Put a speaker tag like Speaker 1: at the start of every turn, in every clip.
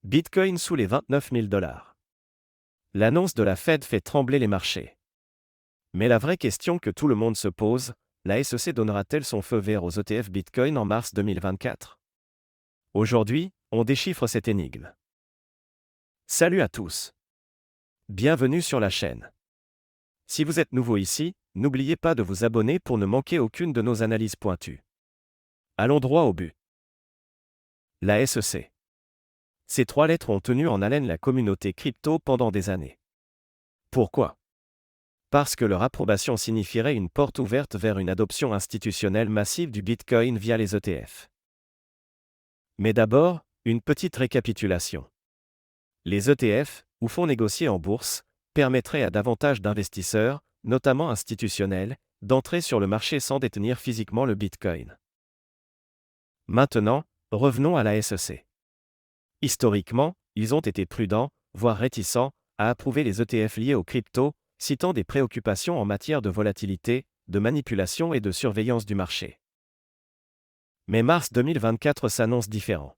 Speaker 1: Bitcoin sous les 29 000 $. L'annonce de la Fed fait trembler les marchés. Mais la vraie question que tout le monde se pose, la SEC donnera-t-elle son feu vert aux ETF Bitcoin en mars 2024? Aujourd'hui, on déchiffre cette énigme. Salut à tous. Bienvenue sur la chaîne. Si vous êtes nouveau ici, n'oubliez pas de vous abonner pour ne manquer aucune de nos analyses pointues. Allons droit au but. La SEC. Ces trois lettres ont tenu en haleine la communauté crypto pendant des années. Pourquoi? Parce que leur approbation signifierait une porte ouverte vers une adoption institutionnelle massive du Bitcoin via les ETF. Mais d'abord, une petite récapitulation. Les ETF, ou fonds négociés en bourse, permettraient à davantage d'investisseurs, notamment institutionnels, d'entrer sur le marché sans détenir physiquement le Bitcoin. Maintenant, revenons à la SEC. Historiquement, ils ont été prudents, voire réticents, à approuver les ETF liés aux cryptos, citant des préoccupations en matière de volatilité, de manipulation et de surveillance du marché. Mais mars 2024 s'annonce différent.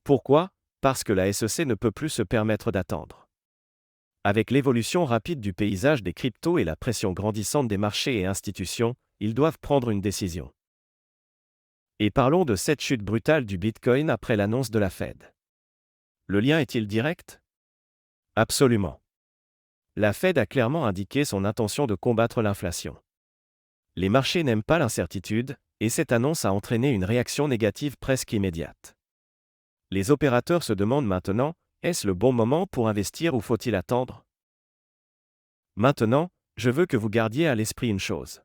Speaker 1: Pourquoi? Parce que la SEC ne peut plus se permettre d'attendre. Avec l'évolution rapide du paysage des cryptos et la pression grandissante des marchés et institutions, ils doivent prendre une décision. Et parlons de cette chute brutale du Bitcoin après l'annonce de la Fed. Le lien est-il direct? Absolument. La Fed a clairement indiqué son intention de combattre l'inflation. Les marchés n'aiment pas l'incertitude, et cette annonce a entraîné une réaction négative presque immédiate. Les opérateurs se demandent maintenant, est-ce le bon moment pour investir ou faut-il attendre? Maintenant, je veux que vous gardiez à l'esprit une chose.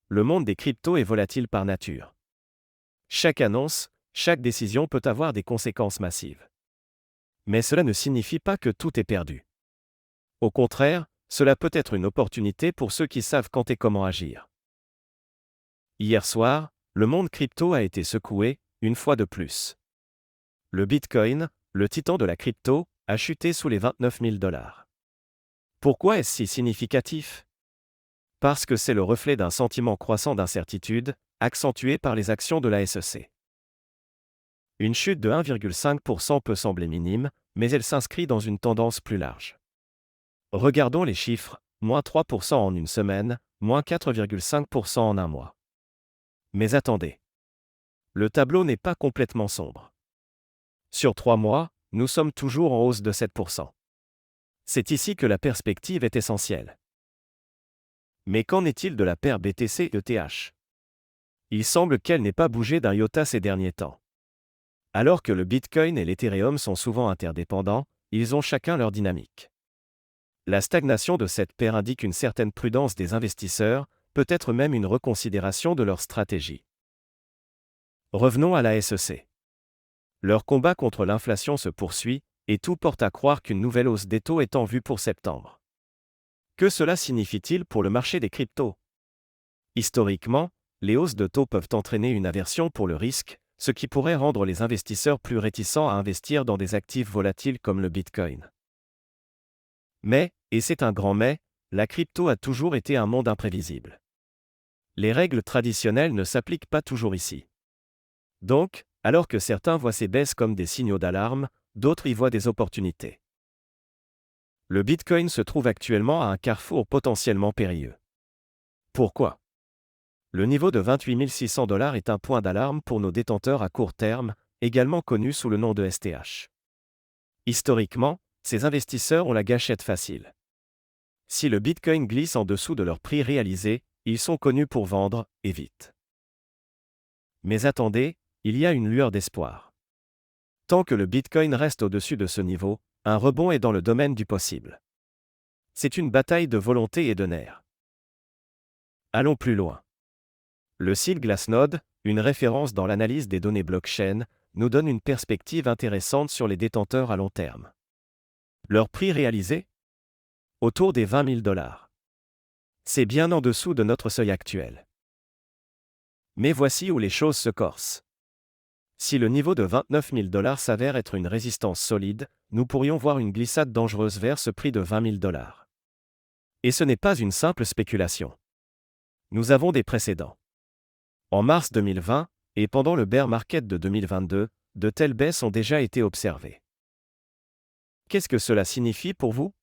Speaker 1: Le monde des cryptos est volatile par nature. Chaque annonce, chaque décision peut avoir des conséquences massives. Mais cela ne signifie pas que tout est perdu. Au contraire, cela peut être une opportunité pour ceux qui savent quand et comment agir. Hier soir, le monde crypto a été secoué, une fois de plus. Le Bitcoin, le titan de la crypto, a chuté sous les 29 000 $. Pourquoi est-ce si significatif? Parce que c'est le reflet d'un sentiment croissant d'incertitude, accentué par les actions de la SEC. Une chute de 1,5% peut sembler minime, mais elle s'inscrit dans une tendance plus large. Regardons les chiffres, moins 3% en une semaine, moins 4,5% en un mois. Mais attendez. Le tableau n'est pas complètement sombre. Sur 3 mois, nous sommes toujours en hausse de 7%. C'est ici que la perspective est essentielle. Mais qu'en est-il de la paire BTC-ETH? Il semble qu'elle n'ait pas bougé d'un iota ces derniers temps. Alors que le Bitcoin et l'Ethereum sont souvent interdépendants, ils ont chacun leur dynamique. La stagnation de cette paire indique une certaine prudence des investisseurs, peut-être même une reconsidération de leur stratégie. Revenons à la SEC. Leur combat contre l'inflation se poursuit, et tout porte à croire qu'une nouvelle hausse des taux est en vue pour septembre. Que cela signifie-t-il pour le marché des cryptos? Historiquement, les hausses de taux peuvent entraîner une aversion pour le risque, ce qui pourrait rendre les investisseurs plus réticents à investir dans des actifs volatiles comme le Bitcoin. Mais, et c'est un grand mais, la crypto a toujours été un monde imprévisible. Les règles traditionnelles ne s'appliquent pas toujours ici. Donc, alors que certains voient ces baisses comme des signaux d'alarme, d'autres y voient des opportunités. Le Bitcoin se trouve actuellement à un carrefour potentiellement périlleux. Pourquoi? Le niveau de 28 600 $ est un point d'alarme pour nos détenteurs à court terme, également connu sous le nom de STH. Historiquement, ces investisseurs ont la gâchette facile. Si le Bitcoin glisse en dessous de leur prix réalisé, ils sont connus pour vendre, et vite. Mais attendez, il y a une lueur d'espoir. Tant que le Bitcoin reste au-dessus de ce niveau, un rebond est dans le domaine du possible. C'est une bataille de volonté et de nerfs. Allons plus loin. Le site Glassnode, une référence dans l'analyse des données blockchain, nous donne une perspective intéressante sur les détenteurs à long terme. Leur prix réalisé? Autour des 20 000 $. C'est bien en dessous de notre seuil actuel. Mais voici où les choses se corsent. Si le niveau de 29 000 $ s'avère être une résistance solide, nous pourrions voir une glissade dangereuse vers ce prix de 20 000 $. Et ce n'est pas une simple spéculation. Nous avons des précédents. En mars 2020, et pendant le bear market de 2022, de telles baisses ont déjà été observées. Qu'est-ce que cela signifie pour vous?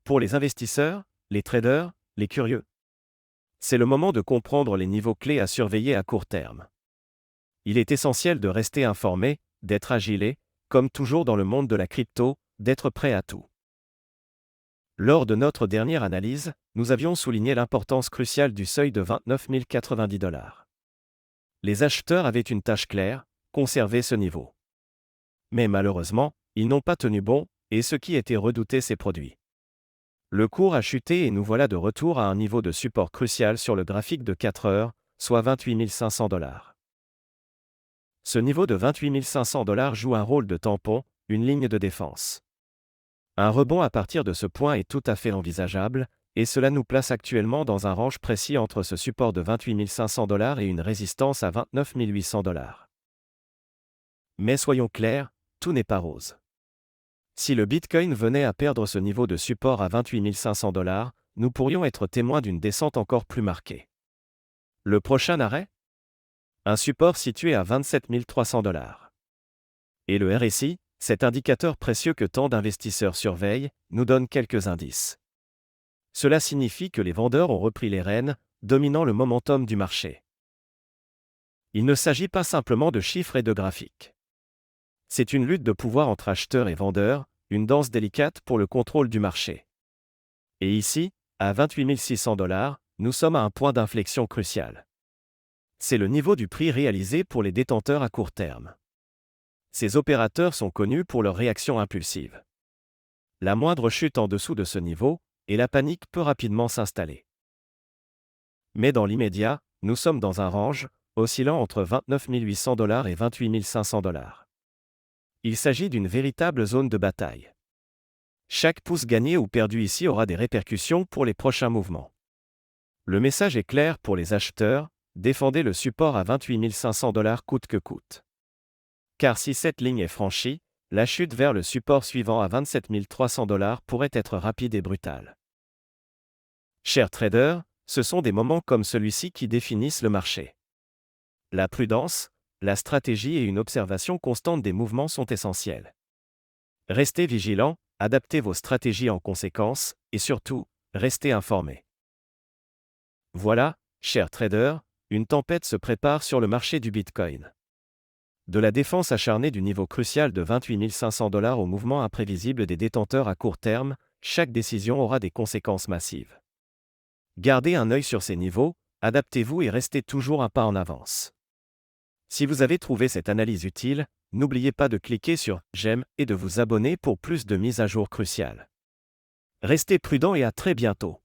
Speaker 1: Pour les investisseurs, les traders, les curieux? C'est le moment de comprendre les niveaux clés à surveiller à court terme. Il est essentiel de rester informé, d'être agile et, comme toujours dans le monde de la crypto, d'être prêt à tout. Lors de notre dernière analyse, nous avions souligné l'importance cruciale du seuil de 29 090 $. Les acheteurs avaient une tâche claire, conserver ce niveau. Mais malheureusement, ils n'ont pas tenu bon, et ce qui était redouté s'est produit. Le cours a chuté et nous voilà de retour à un niveau de support crucial sur le graphique de 4 heures, soit 28 500 $. Ce niveau de 28 500 $ joue un rôle de tampon, une ligne de défense. Un rebond à partir de ce point est tout à fait envisageable, et cela nous place actuellement dans un range précis entre ce support de 28 500 $ et une résistance à 29 800 $. Mais soyons clairs, tout n'est pas rose. Si le Bitcoin venait à perdre ce niveau de support à 28 500 $, nous pourrions être témoins d'une descente encore plus marquée. Le prochain arrêt? Un support situé à 27 300 $. Et le RSI, cet indicateur précieux que tant d'investisseurs surveillent, nous donne quelques indices. Cela signifie que les vendeurs ont repris les rênes, dominant le momentum du marché. Il ne s'agit pas simplement de chiffres et de graphiques. C'est une lutte de pouvoir entre acheteurs et vendeurs, une danse délicate pour le contrôle du marché. Et ici, à 28 600 $, nous sommes à un point d'inflexion crucial. C'est le niveau du prix réalisé pour les détenteurs à court terme. Ces opérateurs sont connus pour leur réaction impulsive. La moindre chute en dessous de ce niveau, et la panique peut rapidement s'installer. Mais dans l'immédiat, nous sommes dans un range, oscillant entre 29 800 $ et 28 500 $. Il s'agit d'une véritable zone de bataille. Chaque pouce gagné ou perdu ici aura des répercussions pour les prochains mouvements. Le message est clair pour les acheteurs, défendez le support à 28 500 $ coûte que coûte. Car si cette ligne est franchie, la chute vers le support suivant à 27 300 $ pourrait être rapide et brutale. Chers traders, ce sont des moments comme celui-ci qui définissent le marché. La prudence, la stratégie et une observation constante des mouvements sont essentielles. Restez vigilants, adaptez vos stratégies en conséquence, et surtout, restez informés. Voilà, chers traders, une tempête se prépare sur le marché du Bitcoin. De la défense acharnée du niveau crucial de 28 500 $ au mouvement imprévisible des détenteurs à court terme, chaque décision aura des conséquences massives. Gardez un œil sur ces niveaux, adaptez-vous et restez toujours un pas en avance. Si vous avez trouvé cette analyse utile, n'oubliez pas de cliquer sur « J'aime » et de vous abonner pour plus de mises à jour cruciales. Restez prudents et à très bientôt.